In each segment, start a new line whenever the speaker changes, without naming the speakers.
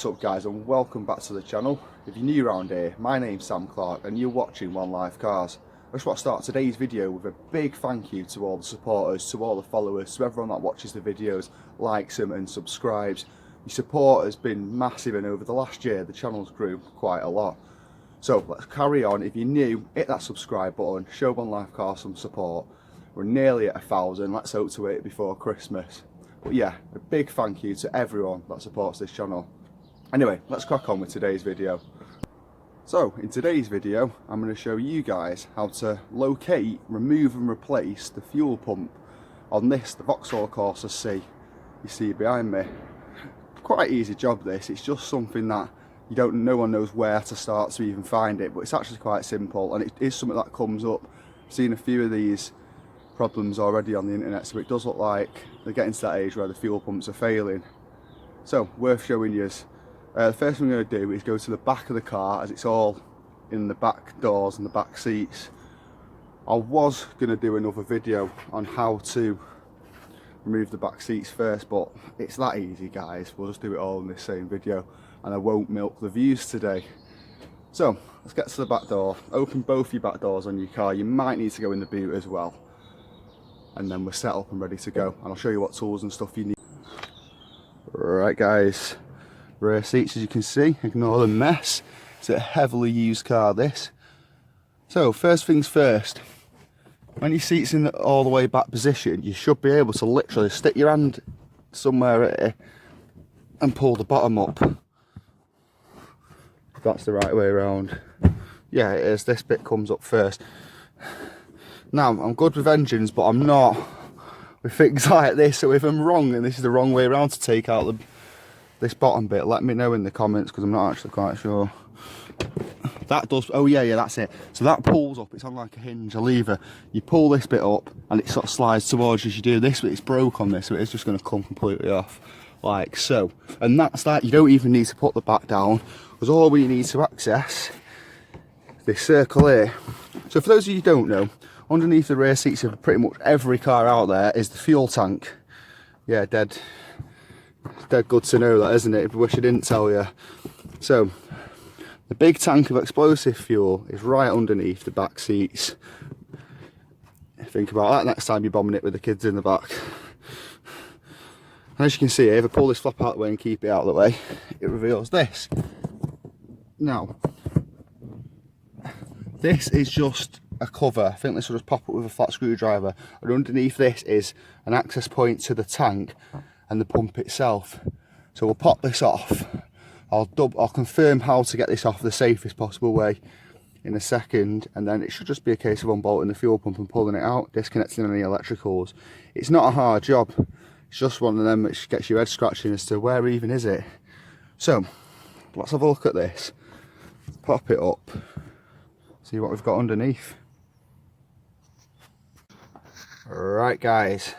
What's up guys, and welcome back to the channel. If you're new around here, my name's Sam Clark and you're watching One Life Cars. I just want to start today's video with a big thank you to all the supporters, to all the followers, to everyone that watches the videos, likes them and subscribes. Your support has been massive, and over the last year the channel's grew quite a lot. So let's carry on. If you're new, hit that subscribe button, show One Life Cars some support. We're nearly at 1,000, let's hope to hit it before Christmas. But yeah, a big thank you to everyone that supports this channel. Anyway, let's crack on with today's video. So, in today's video, I'm going to show you guys how to locate, remove and replace the fuel pump on the Vauxhall Corsa C you see behind me. Quite an easy job this, it's just something that no one knows where to start to even find it, but it's actually quite simple, and it is something that comes up. I've seen a few of these problems already on the internet, so it does look like they're getting to that age where the fuel pumps are failing. So, worth showing you. The first thing I'm going to do is go to the back of the car, as it's all in the back doors and the back seats. I was going to do another video on how to remove the back seats first, but it's that easy guys, we'll just do it all in this same video and I won't milk the views today. So let's get to the back door. Open both your back doors on your car. You might need to go in the boot as well, and then we're set up and ready to go, and I'll show you what tools and stuff you need. Right guys, rear seats, as you can see, ignore the mess. It's a heavily used car this. So first things first, when your seat's in all the way back position, you should be able to literally stick your hand somewhere here and pull the bottom up. If that's the right way around. Yeah, it is. This bit comes up first. Now, I'm good with engines, but I'm not with things like this, so if I'm wrong and this is the wrong way around to take out this bottom bit, let me know in the comments, because I'm not actually quite sure. That does, oh yeah, that's it. So that pulls up, it's on like a hinge, a lever. You pull this bit up and it sort of slides towards you as you do this, but it's broke on this, so it's just going to come completely off, like so. And that's that. You don't even need to put the back down, because all we need to access this circle here. So for those of you who don't know, underneath the rear seats of pretty much every car out there is the fuel tank. Yeah, dead good to know that, isn't it? I wish I didn't tell you. So the big tank of explosive fuel is right underneath the back seats. Think about that next time you're bombing it with the kids in the back. And as you can see here, if I pull this flap out of the way and keep it out of the way, it reveals this. Now, this is just a cover. I think this will just pop up with a flat screwdriver, and underneath this is an access point to the tank and the pump itself. So we'll pop this off. I'll confirm how to get this off the safest possible way in a second, and then it should just be a case of unbolting the fuel pump and pulling it out, disconnecting any electricals. It's not a hard job, it's just one of them which gets your head scratching as to where even is it. So let's have a look at this. Pop it up, see what we've got underneath. Right guys,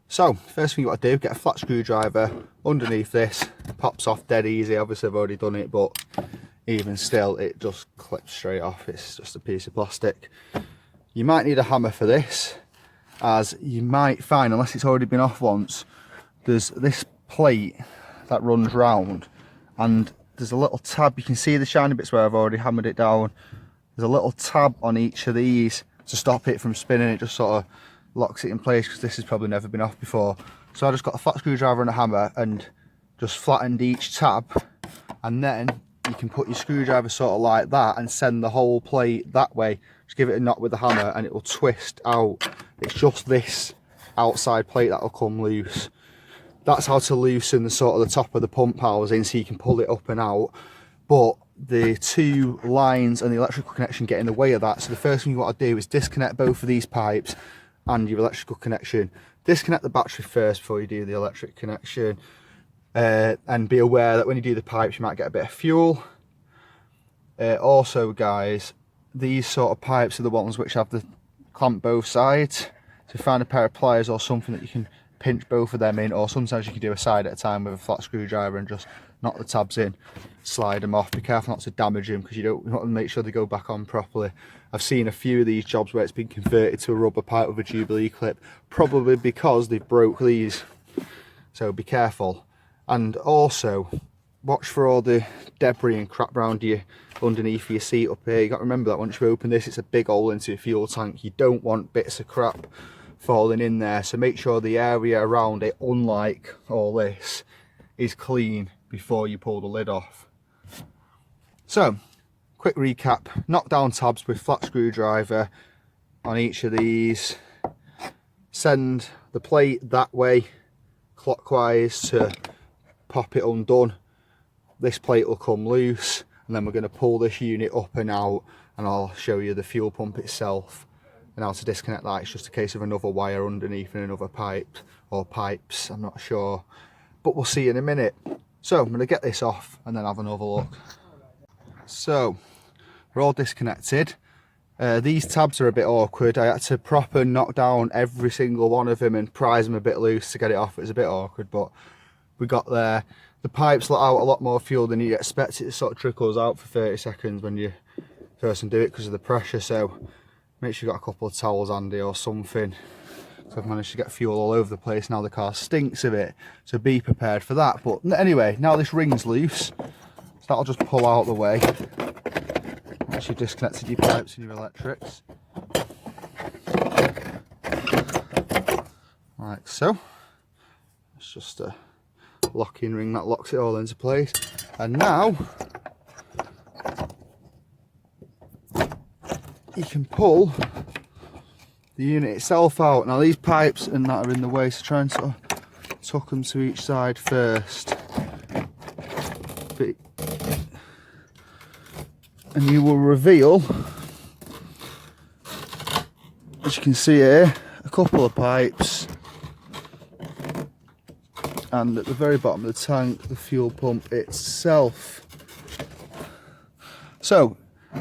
so first thing you got to do, get a flat screwdriver underneath this. Pops off dead easy. Obviously I've already done it, but even still it just clips straight off. It's just a piece of plastic. You might need a hammer for this, as you might find, unless it's already been off once, there's this plate that runs round and there's a little tab. You can see the shiny bits where I've already hammered it down. There's a little tab on each of these to stop it from spinning. It just sort of locks it in place, because this has probably never been off before. So I just got a flat screwdriver and a hammer and just flattened each tab, and then you can put your screwdriver sort of like that and send the whole plate that way. Just give it a knock with the hammer and it will twist out. It's just this outside plate that will come loose. That's how to loosen the sort of the top of the pump housing, so you can pull it up and out. But the two lines and the electrical connection get in the way of that. So the first thing you want to do is disconnect both of these pipes and your electrical connection. Disconnect the battery first before you do the electric connection, and be aware that when you do the pipes you might get a bit of fuel. Also guys, these sort of pipes are the ones which have the clamp both sides, so find a pair of pliers or something that you can pinch both of them in, or sometimes you can do a side at a time with a flat screwdriver and just knock the tabs in, slide them off. Be careful not to damage them, because you want to make sure they go back on properly. I've seen a few of these jobs where it's been converted to a rubber pipe with a Jubilee clip, probably because they've broke these, so be careful. And also watch for all the debris and crap around you underneath your seat up here. You got to remember that once you open this, it's a big hole into your fuel tank. You don't want bits of crap falling in there, so make sure the area around it, unlike all this, is clean before you pull the lid off. So quick recap: knock down tabs with flat screwdriver on each of these, send the plate that way clockwise to pop it undone. This plate will come loose, and then we're going to pull this unit up and out, and I'll show you the fuel pump itself and how to disconnect that. It's just a case of another wire underneath and another pipe, or pipes, I'm not sure, but we'll see in a minute. So I'm going to get this off and then have another look. So we're all disconnected. These tabs are a bit awkward. I had to proper knock down every single one of them and prise them a bit loose to get it off. It was a bit awkward, but we got there. The pipes let out a lot more fuel than you expect. It sort of trickles out for 30 seconds when you first do it because of the pressure, so make sure you've got a couple of towels handy or something. So I've managed to get fuel all over the place. Now the car stinks of it, so be prepared for that. But anyway, now this ring's loose, so that'll just pull out the way once you've disconnected your pipes and your electrics. Like so. It's just a locking ring that locks it all into place. And now you can pull the unit itself out. Now these pipes and that are in the way, so try and sort of tuck them to each side first. And you will reveal, as you can see here, a couple of pipes, and at the very bottom of the tank, the fuel pump itself. So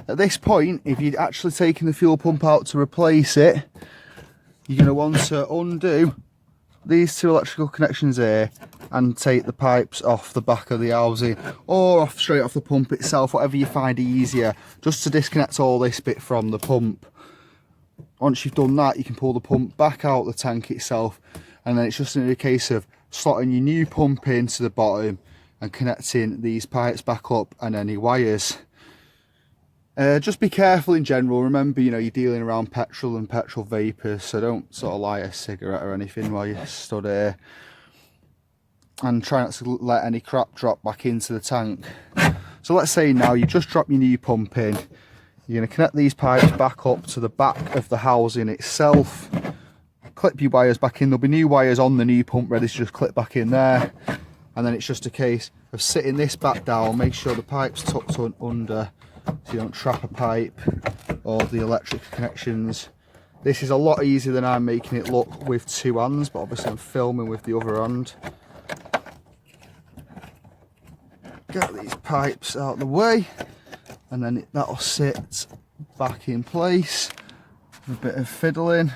at this point, if you'd actually taken the fuel pump out to replace it, you're going to want to undo these two electrical connections here and take the pipes off the back of the housing, or off straight off the pump itself, whatever you find easier, just to disconnect all this bit from the pump. Once you've done that, you can pull the pump back out the tank itself, and then it's just a case of slotting your new pump into the bottom and connecting these pipes back up and any wires. Just be careful in general. Remember, you know, you're dealing around petrol and petrol vapours, so don't sort of light a cigarette or anything while you're stood here. And try not to let any crap drop back into the tank. So let's say now you just drop your new pump in. You're going to connect these pipes back up to the back of the housing itself. Clip your wires back in. There'll be new wires on the new pump ready to just clip back in there. And then it's just a case of sitting this back down. Make sure the pipe's tucked under so you don't trap a pipe or the electric connections. This is a lot easier than I'm making it look with two hands, but obviously I'm filming with the other hand. Get these pipes out of the way, and then that'll sit back in place with a bit of fiddling.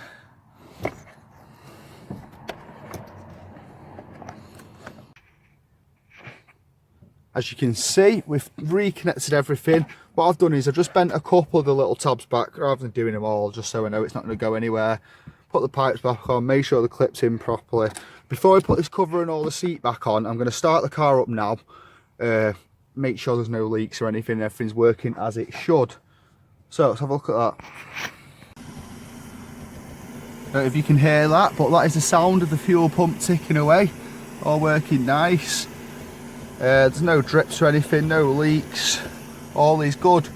As you can see, we've reconnected everything. What I've done is I've just bent a couple of the little tabs back rather than doing them all, just so I know it's not going to go anywhere. Put the pipes back on, make sure the clip's in properly. Before I put this cover and all the seat back on, I'm going to start the car up now. Make sure there's no leaks or anything, everything's working as it should. So let's have a look at that. I don't know if you can hear that, but that is the sound of the fuel pump ticking away, all working nice. There's no drips or anything, no leaks, all is good.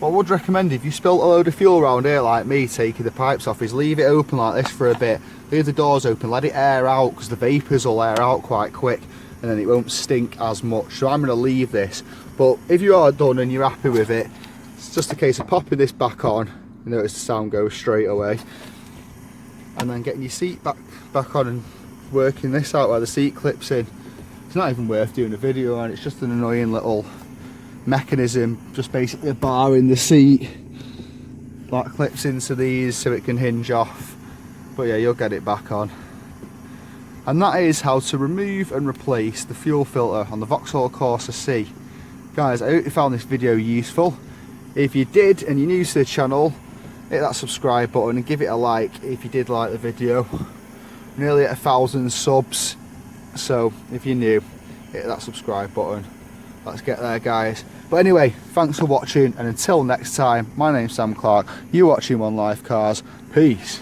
What I would recommend, if you spilt a load of fuel around here like me taking the pipes off, is leave it open like this for a bit. Leave the doors open, let it air out, because the vapours will air out quite quick and then it won't stink as much. So I'm going to leave this, but if you are done and you're happy with it, it's just a case of popping this back on. You notice the sound goes straight away, and then getting your seat back on and working this out where the seat clips in. It's not even worth doing a video on, it's just an annoying little mechanism, just basically a bar in the seat that clips into these so it can hinge off. But yeah, you'll get it back on. And that is how to remove and replace the fuel filter on the Vauxhall Corsa C. Guys, I hope you found this video useful. If you did and you're new to the channel, hit that subscribe button and give it a like if you did like the video. Nearly at 1,000 subs, so if you're new, hit that subscribe button. Let's get there, guys. But anyway, thanks for watching, and until next time, my name's Sam Clark. You're watching One Life Cars. Peace.